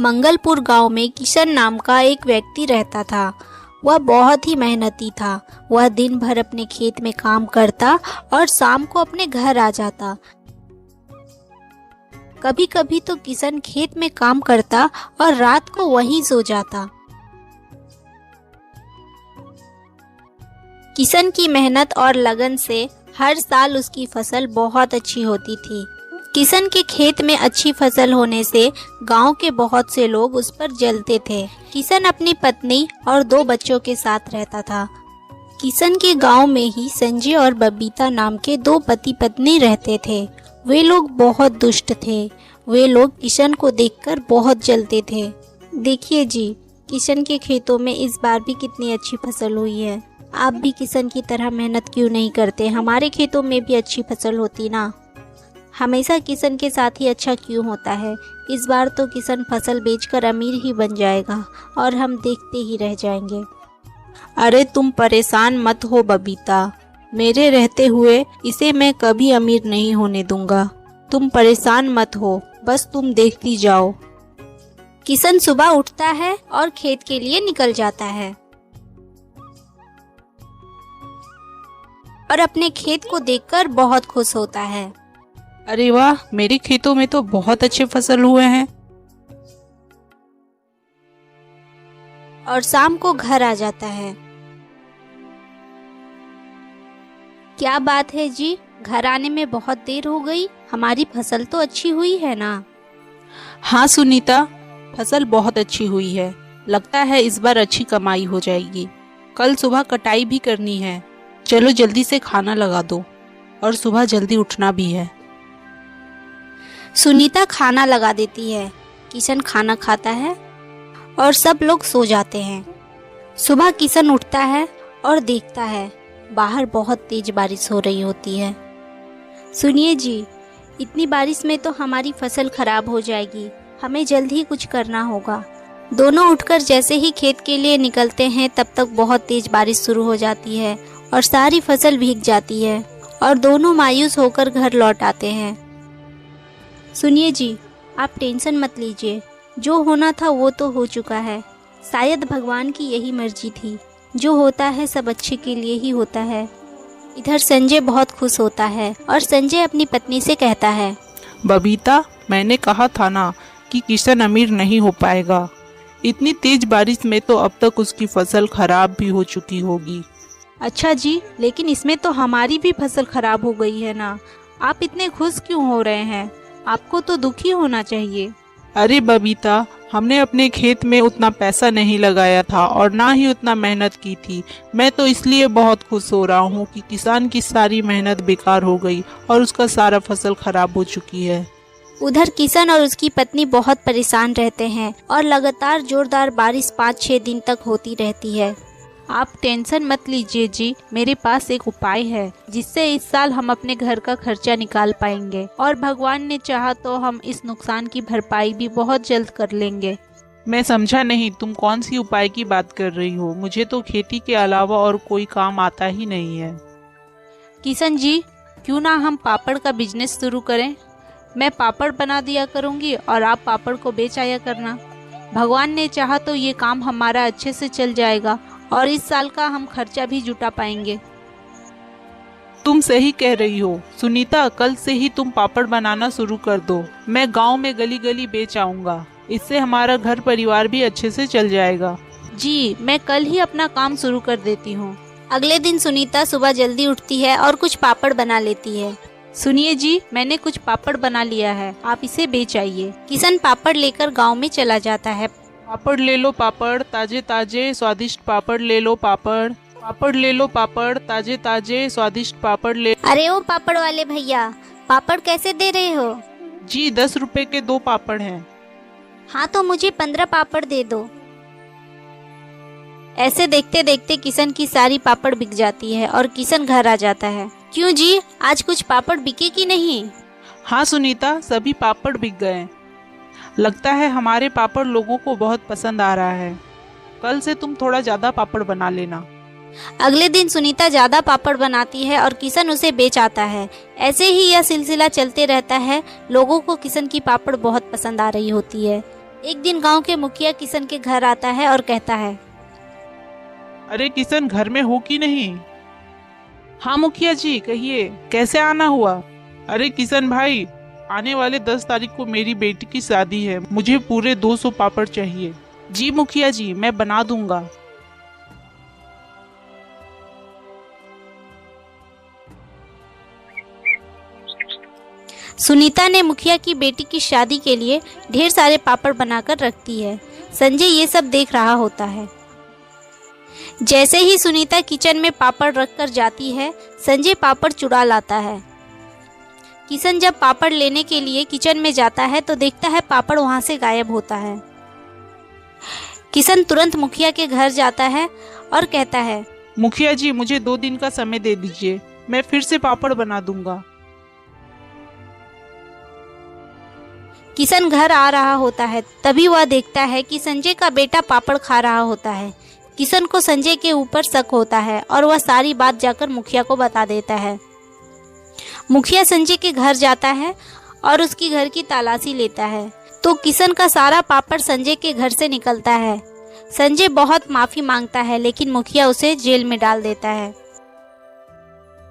मंगलपुर गांव में किशन नाम का एक व्यक्ति रहता था। वह बहुत ही मेहनती था। वह दिन भर अपने खेत में काम करता और शाम को अपने घर आ जाता। कभी कभी तो किशन खेत में काम करता और रात को वहीं सो जाता। किशन की मेहनत और लगन से हर साल उसकी फसल बहुत अच्छी होती थी। किशन के खेत में अच्छी फसल होने से गांव के बहुत से लोग उस पर जलते थे। किशन अपनी पत्नी और 2 बच्चों के साथ रहता था। किशन के गांव में ही संजय और बबीता नाम के 2 पति पत्नी रहते थे। वे लोग बहुत दुष्ट थे। वे लोग किशन को देखकर बहुत जलते थे। देखिए जी, किशन के खेतों में इस बार भी कितनी अच्छी फसल हुई है। आप भी किशन की तरह मेहनत क्यों नहीं करते? हमारे खेतों में भी अच्छी फसल होती ना। हमेशा किशन के साथ ही अच्छा क्यों होता है? इस बार तो किशन फसल बेचकर अमीर ही बन जाएगा और हम देखते ही रह जाएंगे। अरे तुम परेशान मत हो बबीता, मेरे रहते हुए इसे मैं कभी अमीर नहीं होने दूंगा। तुम परेशान मत हो, बस तुम देखती जाओ। किशन सुबह उठता है और खेत के लिए निकल जाता है और अपने खेत को देखकर बहुत खुश होता है। अरे वाह, मेरे खेतों में तो बहुत अच्छे फसल हुए हैं। और शाम को घर आ जाता है। क्या बात है जी, घर आने में बहुत देर हो गई। हमारी फसल तो अच्छी हुई है ना? हाँ सुनीता, फसल बहुत अच्छी हुई है। लगता है इस बार अच्छी कमाई हो जाएगी। कल सुबह कटाई भी करनी है। चलो जल्दी से खाना लगा दो और सुबह जल्दी उठना भी है। सुनीता खाना लगा देती है। किशन खाना खाता है और सब लोग सो जाते हैं। सुबह किशन उठता है और देखता है बाहर बहुत तेज बारिश हो रही होती है। सुनिए जी, इतनी बारिश में तो हमारी फसल खराब हो जाएगी। हमें जल्द ही कुछ करना होगा। दोनों उठकर जैसे ही खेत के लिए निकलते हैं तब तक बहुत तेज बारिश शुरू हो जाती है और सारी फसल भीग जाती है और दोनों मायूस होकर घर लौट आते हैं। सुनिए जी, आप टेंशन मत लीजिए। जो होना था वो तो हो चुका है। शायद भगवान की यही मर्जी थी। जो होता है सब अच्छे के लिए ही होता है। इधर संजय बहुत खुश होता है और संजय अपनी पत्नी से कहता है, बबीता, मैंने कहा था ना कि किशन अमीर नहीं हो पाएगा। इतनी तेज बारिश में तो अब तक उसकी फसल खराब भी हो चुकी होगी। अच्छा जी, लेकिन इसमें तो हमारी भी फसल खराब हो गई है ना। आप इतने खुश क्यों हो रहे हैं? आपको तो दुखी होना चाहिए। अरे बबीता, हमने अपने खेत में उतना पैसा नहीं लगाया था और ना ही उतना मेहनत की थी। मैं तो इसलिए बहुत खुश हो रहा हूँ कि किसान की सारी मेहनत बेकार हो गई और उसका सारा फसल खराब हो चुकी है। उधर किशन और उसकी पत्नी बहुत परेशान रहते हैं और लगातार जोरदार बारिश 5-6 दिन तक होती रहती है। आप टेंशन मत लीजिए जी, मेरे पास एक उपाय है जिससे इस साल हम अपने घर का खर्चा निकाल पाएंगे और भगवान ने चाहा तो हम इस नुकसान की भरपाई भी बहुत जल्द कर लेंगे। मैं समझा नहीं, तुम कौन सी उपाय की बात कर रही हो? मुझे तो खेती के अलावा और कोई काम आता ही नहीं है। किशन जी, क्यों ना हम पापड़ का बिजनेस शुरू करें? मैं पापड़ बना दिया करूंगी और आप पापड़ को बेच आया करना। भगवान ने चाहा तो ये काम हमारा अच्छे से चल जाएगा और इस साल का हम खर्चा भी जुटा पाएंगे। तुम सही कह रही हो सुनीता, कल से ही तुम पापड़ बनाना शुरू कर दो। मैं गांव में गली गली बेच आऊंगा। इससे हमारा घर परिवार भी अच्छे से चल जाएगा। जी, मैं कल ही अपना काम शुरू कर देती हूँ। अगले दिन सुनीता सुबह जल्दी उठती है और कुछ पापड़ बना लेती है। सुनिए जी, मैंने कुछ पापड़ बना लिया है, आप इसे बेच आइए। किशन पापड़ लेकर गांव में चला जाता है। पापड़ ले लो पापड़, ताजे ताजे स्वादिष्ट पापड़ ले लो पापड़। पापड़ ले लो पापड़, ताजे ताजे स्वादिष्ट पापड़ ले। अरे ओ पापड़ वाले भैया, पापड़ कैसे दे रहे हो? जी 10 रुपए के 2 पापड़ हैं। हाँ तो मुझे 15 पापड़ दे दो। ऐसे देखते देखते किशन की सारी पापड़ बिक जाती है और किशन घर आ जाता है। क्यों जी, आज कुछ पापड़ बिके कि नहीं? हाँ सुनीता, सभी पापड़ बिक गए। लगता है हमारे पापड़ लोगों को बहुत पसंद आ रहा है। कल से तुम थोड़ा ज्यादा पापड़ बना लेना। अगले दिन सुनीता ज्यादा पापड़ बनाती है और किशन उसे बेच आता है। ऐसे ही यह सिलसिला चलते रहता है। लोगों को किशन की पापड़ बहुत पसंद आ रही होती है। एक दिन गांव के मुखिया किशन के घर आता है और कहता है, अरे किशन, घर में हो कि नहीं? हाँ मुखिया जी, कहिए, कैसे आना हुआ? अरे किशन भाई, आने वाले 10 तारीख को मेरी बेटी की शादी है, मुझे पूरे 200 पापड़ चाहिए। जी मुखिया जी, मैं बना दूंगा। सुनीता ने मुखिया की बेटी की शादी के लिए ढेर सारे पापड़ बनाकर रखती है। संजय ये सब देख रहा होता है। जैसे ही सुनीता किचन में पापड़ रखकर जाती है, संजय पापड़ चुरा लाता है। किशन जब पापड़ लेने के लिए किचन में जाता है तो देखता है पापड़ वहां से गायब होता है। किशन तुरंत मुखिया के घर जाता है और कहता है, मुखिया जी, मुझे 2 दिन का समय दे दीजिए, मैं फिर से पापड़ बना दूंगा। किशन घर आ रहा होता है, तभी वह देखता है कि संजय का बेटा पापड़ खा रहा होता है। किशन को संजय के ऊपर शक होता है और वह सारी बात जाकर मुखिया को बता देता है। मुखिया संजय के घर जाता है और उसकी घर की तलाशी लेता है तो किशन का सारा पापड़ संजय के घर से निकलता है। संजय बहुत माफी मांगता है लेकिन मुखिया उसे जेल में डाल देता है।